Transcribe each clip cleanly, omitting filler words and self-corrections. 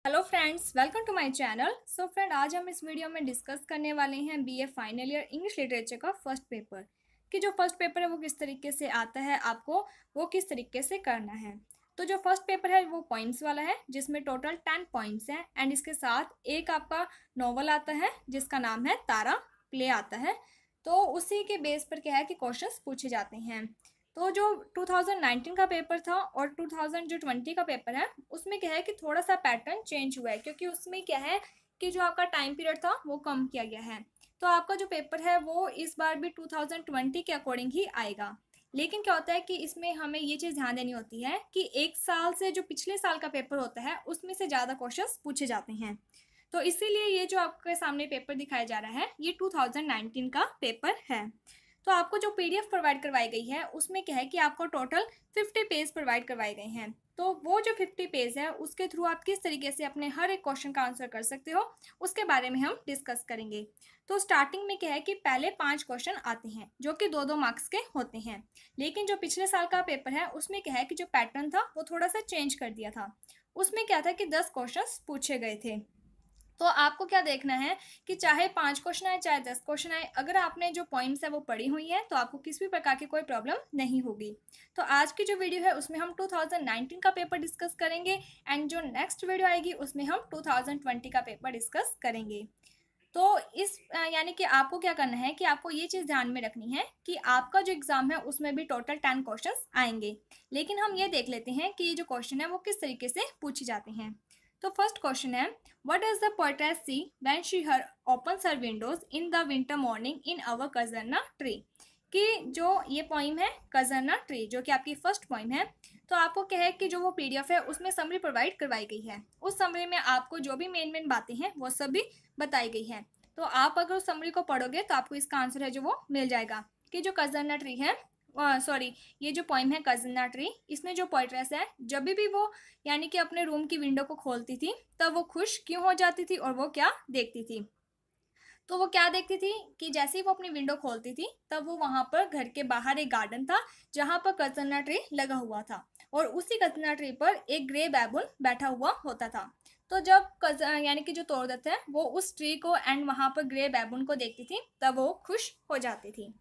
Hello friends, welcome to my channel. So friend, आज हम इस वीडियो में डिस्कस करने वाले हैं BA final year English literature का फर्स्ट पेपर कि जो फर्स्ट पेपर है वो किस तरीके से आता है, आपको वो किस तरीके से करना है। तो जो फर्स्ट पेपर है वो पॉइंट्स वाला है जिसमें टोटल 10 पॉइंट्स हैं एंड इसके साथ एक आपका नॉवल आता है जिसका नाम है तारा प्ले आता है। तो उसी के बेस पर क्या है कि क्वेश्चंस पूछे जाते हैं। तो जो 2019 का पेपर था और 2020 का पेपर है उसमें क्या है कि थोड़ा सा पैटर्न चेंज हुआ है, क्योंकि उसमें क्या है कि जो आपका टाइम पीरियड था वो कम किया गया है। तो आपका जो पेपर है वो इस बार भी 2020 के अकॉर्डिंग ही आएगा। लेकिन क्या होता है कि इसमें हमें ये चीज़ ध्यान देनी होती है कि एक साल से जो पिछले साल का पेपर होता है उसमें से ज़्यादा क्वेश्चंस पूछे जाते हैं। तो इसीलिए ये जो आपके सामने पेपर दिखाया जा रहा है ये 2019 का पेपर है। तो आपको जो पीडीएफ प्रोवाइड करवाई गई है उसमें क्या है कि आपको टोटल 50 पेज प्रोवाइड करवाए गए हैं। तो वो जो 50 पेज है उसके थ्रू आप किस तरीके से अपने हर एक क्वेश्चन का आंसर कर सकते हो उसके बारे में हम डिस्कस करेंगे। तो स्टार्टिंग में क्या है कि पहले 5 क्वेश्चन आते हैं जो कि 2-2 मार्क्स के होते हैं। लेकिन जो पिछले साल का पेपर है उसमें क्या है कि जो पैटर्न था वो थोड़ा सा चेंज कर दिया था। उसमें क्या था कि 10 क्वेश्चन पूछे गए थे। तो आपको क्या देखना है कि चाहे 5 क्वेश्चन आए चाहे 10 क्वेश्चन आए, अगर आपने जो पॉइंट्स है वो पढ़ी हुई है तो आपको किसी भी प्रकार की कोई प्रॉब्लम नहीं होगी। तो आज की जो वीडियो है उसमें हम 2019 का पेपर डिस्कस करेंगे एंड जो नेक्स्ट वीडियो आएगी उसमें हम 2020 का पेपर डिस्कस करेंगे। तो इस यानी कि आपको क्या करना है कि आपको ये चीज़ ध्यान में रखनी है कि आपका जो एग्ज़ाम है उसमें भी टोटल 10 क्वेश्चंस आएंगे। लेकिन हम ये देख लेते हैं कि ये जो क्वेश्चन है वो किस तरीके से पूछे जाते हैं। तो फर्स्ट क्वेश्चन है, what does the poetess see when she her opens her windows in the winter morning in our casuarina tree. कि जो ये पॉइम है कजरना ट्री जो कि आपकी फर्स्ट पॉइम है। तो आपको क्या है कि जो वो पीडीएफ है उसमें समरी प्रोवाइड करवाई गई है। उस समरी में आपको जो भी मेन मेन बातें हैं वो सभी बताई गई है। तो आप अगर उस समरी को पढ़ोगे तो आपको इसका आंसर है जो वो मिल जाएगा कि जो कजरना ट्री है, सॉरी, ये जो पोइम है कजरना ट्री, इसमें जो पोइट्रेस है जब भी वो यानी कि अपने रूम की विंडो को खोलती थी तब वो खुश क्यों हो जाती थी और वो क्या देखती थी। तो वो क्या देखती थी कि जैसे ही वो अपनी विंडो खोलती थी तब वो वहां पर घर के बाहर एक गार्डन था जहां पर कचना ट्री लगा हुआ था और उसी कचना ट्री पर एक ग्रे बैबुन बैठा हुआ होता था। तो जब यानी कि जो तोड़दत है वो उस ट्री को एंड वहां पर ग्रे बैबुन को देखती थी तब वो खुश हो जाती थी।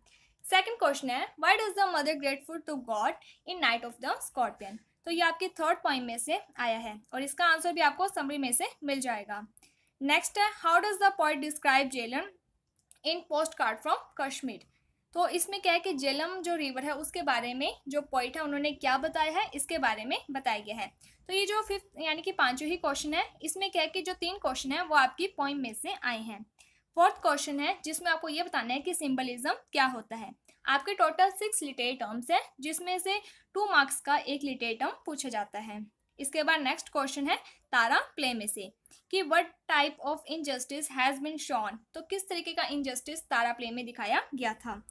सेकंड क्वेश्चन है, why does the mother grateful to God in night of the scorpion. तो ये आपकी थर्ड पॉइंट में से आया है और इसका आंसर भी आपको समरी में से मिल जाएगा। नेक्स्ट है, how does the poet describe Jhelum in post card from Kashmir. तो इसमें क्या है कि जेलम जो रिवर है उसके बारे में जो पोइट है उन्होंने क्या बताया है इसके बारे में बताया गया है। तो ये जो फिफ्थ यानी कि पांचों ही क्वेश्चन है इसमें क्या है कि जो 3 क्वेश्चन है वो आपकी पॉइंट में से आए हैं। फोर्थ क्वेश्चन है जिसमें आपको ये बताना है कि सिंबलिज्म क्या होता है। आपके टोटल 6 लिटरेरी टर्म्स है जिसमें से 2 मार्क्स का एक लिटरेरी टर्म पूछा जाता है। इसके बाद नेक्स्ट क्वेश्चन है तारा प्ले में से कि what type of injustice has been shown. तो किस तरीके का इनजस्टिस तारा प्ले में दिखाया गया था।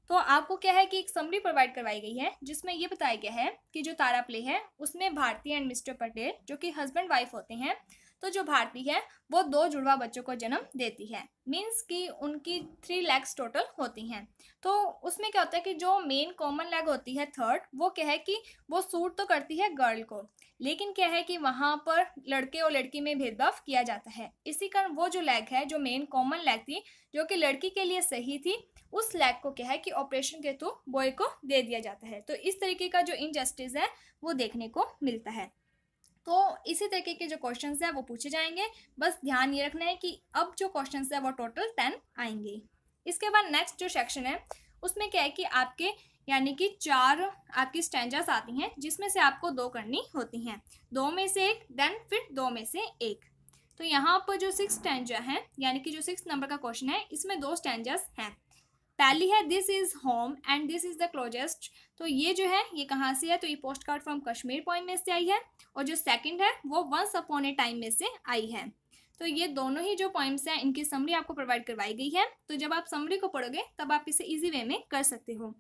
तो आपको क्या है कि एक समरी प्रोवाइड करवाई गई है जिसमें ये बताया गया है कि जो तारा प्ले है उसमें भारती एंड मिस्टर पटेल जो कि हस्बैंड वाइफ होते हैं। तो जो भारती है वो 2 जुड़वा बच्चों को जन्म देती है, मीन्स कि उनकी 3 लेग्स टोटल होती हैं। तो उसमें क्या होता है कि जो मेन कॉमन लेग होती है थर्ड, वो क्या है कि वो सूट तो करती है गर्ल को, लेकिन क्या है कि वहाँ पर लड़के और लड़की में भेदभाव किया जाता है। इसी कारण वो जो लेग है जो मेन कॉमन लेग थी जो कि लड़की के लिए सही थी, उस लेग को क्या है कि ऑपरेशन के थ्रू बॉय को दे दिया जाता है। तो इस तरीके का जो इनजस्टिस है वो देखने को मिलता है। तो इसी तरीके के जो क्वेश्चंस है वो पूछे जाएंगे। बस ध्यान ये रखना है कि अब जो क्वेश्चंस है वो टोटल 10 आएंगे। इसके बाद नेक्स्ट जो सेक्शन है उसमें क्या है कि आपके यानी कि 4 आपकी स्टैंजास आती हैं जिसमें से आपको 2 करनी होती हैं। 2 में से एक देन फिर 2 में से एक। तो यहाँ पर जो 6 स्टैंजा है यानी कि जो 6 नंबर का क्वेश्चन है इसमें 2 स्टैंजास हैं। पहली है this is home and this is the closest. तो ये जो है ये कहाँ से है, तो ये post card from Kashmir point में से आई है। और जो सेकंड है वो वंस अपॉन ए टाइम में से आई है। तो ये दोनों ही जो पॉइंट्स हैं इनकी समरी आपको प्रोवाइड करवाई गई है। तो जब आप समरी को पढ़ोगे तब आप इसे इजी वे में कर सकते हो।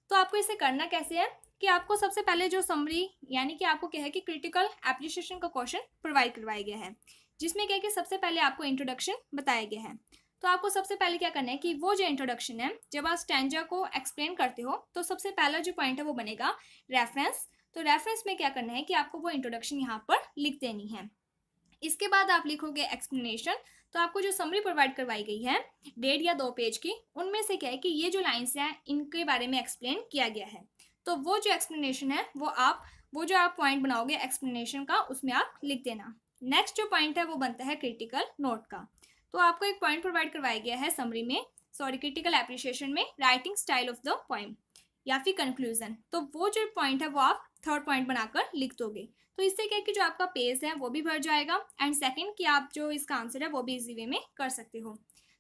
तो आपको इसे करना कैसे है कि आपको सबसे पहले जो समरी यानी कि आपको क्या है कि क्रिटिकल एप्रिसिएशन का क्वेश्चन प्रोवाइड करवाया गया है जिसमें क्या है कि सबसे पहले आपको इंट्रोडक्शन बताया गया है। तो आपको सबसे पहले क्या करना है कि वो जो इंट्रोडक्शन है जब आप स्टैंजा को एक्सप्लेन करते हो तो सबसे पहला जो पॉइंट है वो बनेगा रेफरेंस। तो रेफरेंस में क्या करना है कि आपको वो इंट्रोडक्शन यहाँ पर लिख देनी है। इसके बाद आप लिखोगे एक्सप्लेनेशन। तो आपको जो समरी प्रोवाइड करवाई गई है 1.5 या 2 पेज की, उनमें से क्या है कि ये जो लाइन्स हैं इनके बारे में एक्सप्लेन किया गया है। तो वो जो एक्सप्लेनेशन है वो जो आप पॉइंट बनाओगे एक्सप्लेनेशन का, उसमें आप लिख देना। नेक्स्ट जो पॉइंट है वो बनता है क्रिटिकल नोट का। तो आपको एक पॉइंट प्रोवाइड करवाया गया है समरी में, सॉरी क्रिटिकल एप्रिशिएशन में, writing style of the poem या फिर कंक्लूजन। तो वो जो पॉइंट है वो आप थर्ड पॉइंट बनाकर लिख दोगे। तो इससे क्या है कि जो आपका पेज है वो भी भर जाएगा, एंड सेकंड कि आप जो इसका आंसर है वो भी इजी वे में कर सकते हो।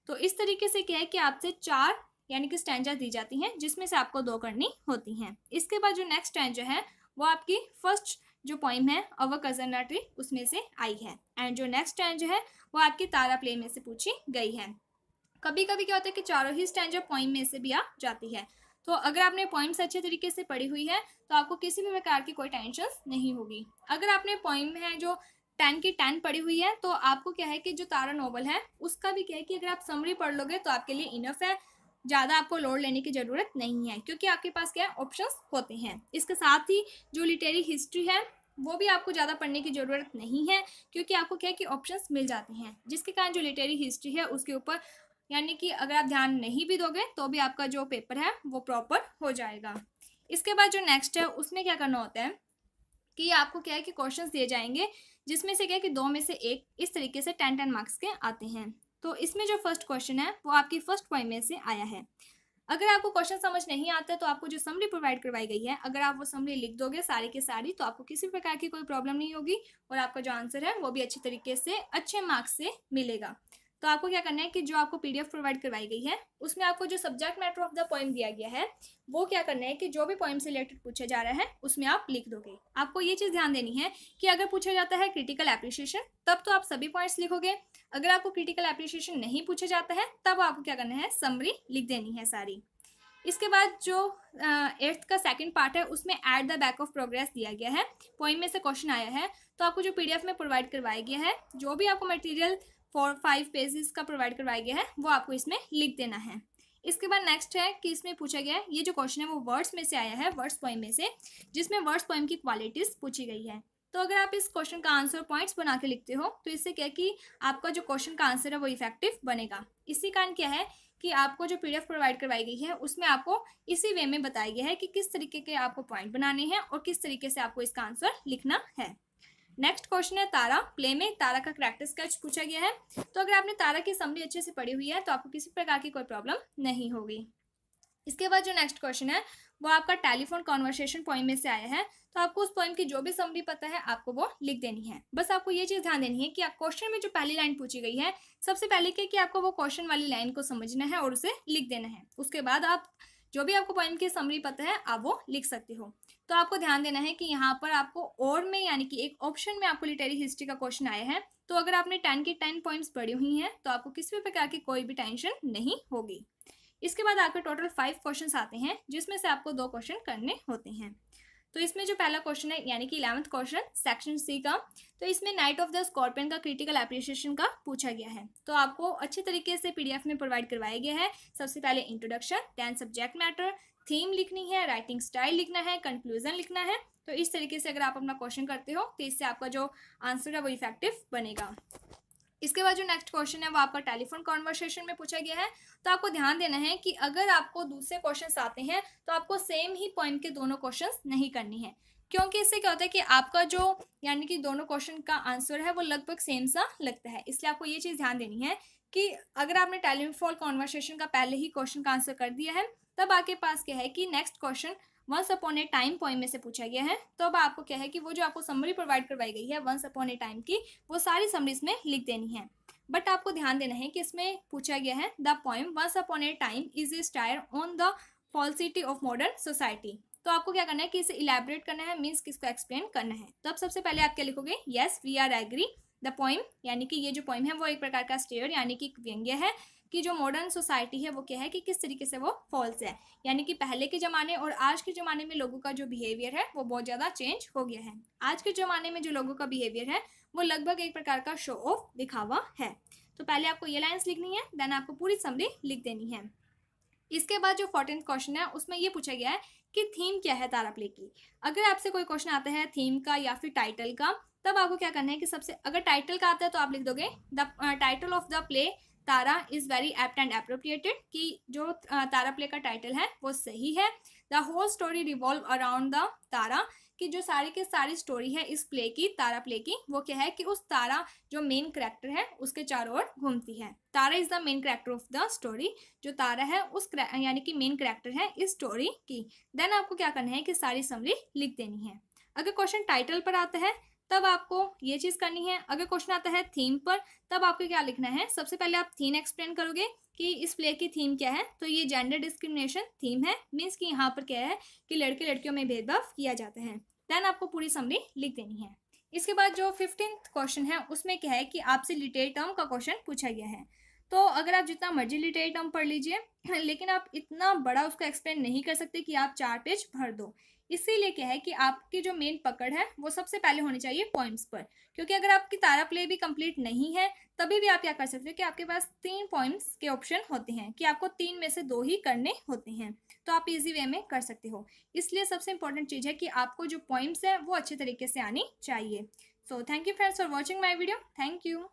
तो इस तरीके से क्या है कि आपसे 4 यानी कि स्टैंजा दी जाती हैं, जिसमें से आपको 2 करनी होती हैं। इसके बाद जो नेक्स्ट स्टैंजा है वो आपकी फर्स्ट जो पोइम है अवर कजन ट्री उसमें से आई है, एंड जो नेक्स्ट स्टैंजा है वो आपकी तारा प्ले में से पूछी गई है। कभी कभी क्या होता है कि चारों ही स्टैंजा पोइम में से भी आ जाती है। तो अगर आपने पोइम्स अच्छे तरीके से पढ़ी हुई है तो आपको किसी भी प्रकार की कोई टेंशन नहीं होगी। अगर आपने पोइम है जो 10 की 10 पढ़ी हुई है तो आपको क्या है कि जो तारा नॉवल है उसका भी क्या है कि अगर आप समरी पढ़ लोगे तो आपके लिए इनफ है, ज़्यादा आपको लोड लेने की ज़रूरत नहीं है, क्योंकि आपके पास क्या ऑप्शंस होते हैं। इसके साथ ही जो लिटरेरी हिस्ट्री है वो भी आपको ज़्यादा पढ़ने की ज़रूरत नहीं है, क्योंकि आपको क्या है कि ऑप्शंस मिल जाते हैं, जिसके कारण जो लिटरेरी हिस्ट्री है उसके ऊपर यानी कि अगर आप ध्यान नहीं भी दोगे तो भी आपका जो पेपर है वो प्रॉपर हो जाएगा। इसके बाद जो नेक्स्ट है उसमें क्या करना होता है कि आपको क्या है कि क्वेश्चंस दिए जाएंगे, जिसमें से क्या है कि 2 में से 1 इस तरीके से 10-10 मार्क्स के आते हैं। तो इसमें जो फर्स्ट क्वेश्चन है वो आपकी फर्स्ट पॉइंट में से आया है। अगर आपको क्वेश्चन समझ नहीं आता है तो आपको जो समरी प्रोवाइड करवाई गई है, अगर आप वो समरी लिख दोगे सारी की सारी, तो आपको किसी प्रकार की कोई प्रॉब्लम नहीं होगी और आपका जो आंसर है वो भी अच्छी तरीके से अच्छे मार्क्स से मिलेगा। तो आपको क्या करना है कि जो आपको पीडीएफ प्रोवाइड करवाई गई है उसमें आपको जो subject matter of the poem दिया गया है वो क्या करना है कि जो भी पोइम से रिलेटेड पूछा जा रहा है उसमें आप लिख दोगे। आपको ये चीज़ ध्यान देनी है कि अगर पूछा जाता है क्रिटिकल एप्रिशिएशन तब तो आप सभी पॉइंट्स लिखोगे, अगर आपको क्रिटिकल एप्रिशिएशन नहीं पूछा जाता है तब आपको क्या करना है समरी लिख देनी है सारी। इसके बाद जो 8th का सेकंड पार्ट है उसमें at the back of progress दिया गया है, पोइम में से क्वेश्चन आया है। तो आपको जो पीडीएफ में प्रोवाइड करवाया गया है जो भी आपको मटेरियल 4-5 पेजेस का प्रोवाइड करवाया गया है वो आपको इसमें लिख देना है। इसके बाद नेक्स्ट है कि इसमें पूछा गया है, ये जो क्वेश्चन है वो वर्ड्स में से आया है, वर्ड्स पोइम में से, जिसमें वर्ड्स पोइम की क्वालिटीज पूछी गई है। तो अगर आप इस क्वेश्चन का आंसर पॉइंट्स बना के लिखते हो तो इससे क्या है कि आपका जो क्वेश्चन का आंसर है वो इफेक्टिव बनेगा। इसी कारण क्या है कि आपको जो पीडीएफ प्रोवाइड करवाई गई है उसमें आपको इसी वे में बताया गया है कि किस तरीके के आपको पॉइंट बनाने हैं और किस तरीके से आपको इसका आंसर लिखना है। नेक्स्ट क्वेश्चन है तारा प्ले में तारा का कैरेक्टर स्केच पूछा गया है। तो अगर आपने तारा की समरी अच्छे से पढ़ी हुई है तो आपको किसी प्रकार की कोई प्रॉब्लम नहीं होगी। इसके बाद जो नेक्स्ट क्वेश्चन है वो आपका टेलीफोन कॉन्वर्सेशन पोइम में से आया है। तो आपको उस पोइम की जो भी समरी पता है आपको वो लिख देनी है। बस आपको ये चीज़ ध्यान देनी है कि आप क्वेश्चन में जो पहली लाइन पूछी गई है सबसे पहले क्या कि आपको वो क्वेश्चन वाली लाइन को समझना है और उसे लिख देना है। उसके बाद आप जो भी आपको पोइम की समरी पता है आप वो लिख सकते हो। तो आपको ध्यान देना है कि यहाँ पर आपको और में यानी कि एक ऑप्शन में आपको लिटरेरी हिस्ट्री का क्वेश्चन आया है। तो अगर आपने 10 की 10 पॉइंट्स पढ़ी हुई हैं तो आपको किसी भी प्रकार की कोई भी टेंशन नहीं होगी। इसके बाद आपके टोटल 5 क्वेश्चन आते हैं, जिसमें से आपको 2 क्वेश्चन करने होते हैं। तो इसमें जो पहला क्वेश्चन है यानी कि 11th क्वेश्चन सेक्शन सी का, तो इसमें नाइट ऑफ द स्कॉर्पियन का क्रिटिकल एप्रिसिएशन का पूछा गया है। तो आपको अच्छे तरीके से पीडीएफ में प्रोवाइड करवाया गया है। सबसे पहले introduction, then subject matter, theme लिखनी है, राइटिंग स्टाइल लिखना है, कंक्लूजन लिखना है। तो इस तरीके से अगर आप अपना क्वेश्चन करते हो तो इससे आपका जो आंसर है वो इफेक्टिव बनेगा। इसके बाद जो नेक्स्ट क्वेश्चन है वो आपका टेलीफोन कॉन्वर्सेशन में पूछा गया है। तो आपको ध्यान देना है कि अगर आपको दूसरे क्वेश्चंस आते हैं तो आपको सेम ही पॉइंट के दोनों क्वेश्चंस नहीं करनी है, क्योंकि इससे क्या होता है कि आपका जो यानी कि दोनों क्वेश्चन का आंसर है वो लगभग सेम सा लगता है। इसलिए आपको ये चीज़ ध्यान देनी है कि अगर आपने टेलीफोन कॉन्वर्सेशन का पहले ही क्वेश्चन का आंसर कर दिया है तब आपके पास क्या है कि next question once upon a time poem में से पूछा गया है। तो अब आपको क्या है कि वो जो आपको समरी प्रोवाइड करवाई गई है वंस अपॉन ए टाइम की, वो सारी समरी इसमें लिख देनी है। बट आपको ध्यान देना है कि इसमें पूछा गया है the poem once upon a time is a satire on the falsity of modern society. तो आपको क्या करना है कि इसे इलेबोरेट करना है, मीन्स किसको एक्सप्लेन करना है। तो अब सबसे पहले आप क्या लिखोगे, yes we are agree the poem, यानी कि ये जो पोइम है वो एक प्रकार का स्टेयर यानी कि व्यंग्य है कि जो मॉडर्न सोसाइटी है वो क्या है कि किस तरीके से वो फॉल्स है, यानी कि पहले के ज़माने और आज के ज़माने में लोगों का जो बिहेवियर है वो बहुत ज़्यादा चेंज हो गया है। आज के ज़माने में जो लोगों का बिहेवियर है वो लगभग एक प्रकार का शो ऑफ दिखावा है। तो पहले आपको ये लाइन्स लिखनी है, देन आपको पूरी समरी लिख देनी है। इसके बाद जो 14th क्वेश्चन है उसमें ये पूछा गया है कि थीम क्या है तारा प्ले की। अगर आपसे कोई क्वेश्चन आता है थीम का या फिर टाइटल का तब आपको क्या करना है कि सबसे अगर टाइटल का आता है तो आप लिख दोगे the title of the play Tara is very apt and appropriated, कि जो तारा प्ले का टाइटल है वो सही है। The whole story revolve around the Tara, कि जो सारी की सारी स्टोरी है इस प्ले की, तारा प्ले की, वो क्या है कि उस तारा जो मेन करेक्टर है उसके चारों ओर घूमती है। Tara is the main character of the story, जो तारा है उस यानी कि मेन करेक्टर है इस स्टोरी की। देन आपको क्या करना है कि सारी समरी लिख देनी है। अगर क्वेश्चन टाइटल पर आता है तब आपको ये चीज़ करनी है। अगर क्वेश्चन आता है थीम पर तब आपको क्या लिखना है, सबसे पहले आप थीम एक्सप्लेन करोगे कि इस प्ले की थीम क्या है। तो ये जेंडर डिस्क्रिमिनेशन थीम है, मीन्स कि यहाँ पर क्या है कि लड़के लड़कियों में भेदभाव किया जाता है। देन आपको पूरी समरी लिख देनी है। इसके बाद जो 15th क्वेश्चन है उसमें क्या है कि आपसे लिटरेरी टर्म का क्वेश्चन पूछा गया है। तो अगर आप जितना मर्जी लिटरेरी टर्म पढ़ लीजिए लेकिन आप इतना बड़ा उसको एक्सप्लेन नहीं कर सकते कि आप 4 पेज भर दो। इसीलिए क्या है कि आपकी जो मेन पकड़ है वो सबसे पहले होनी चाहिए पॉइंट्स पर, क्योंकि अगर आपकी तारा प्ले भी कंप्लीट नहीं है तभी भी आप क्या कर सकते हो कि आपके पास 3 पॉइंट्स के ऑप्शन होते हैं कि आपको 3 में से 2 ही करने होते हैं, तो आप इजी वे में कर सकते हो। इसलिए सबसे इंपॉर्टेंट चीज़ है कि आपको जो पॉइंट्स है वो अच्छे तरीके से आनी चाहिए। So thank you friends for watching my video. Thank you.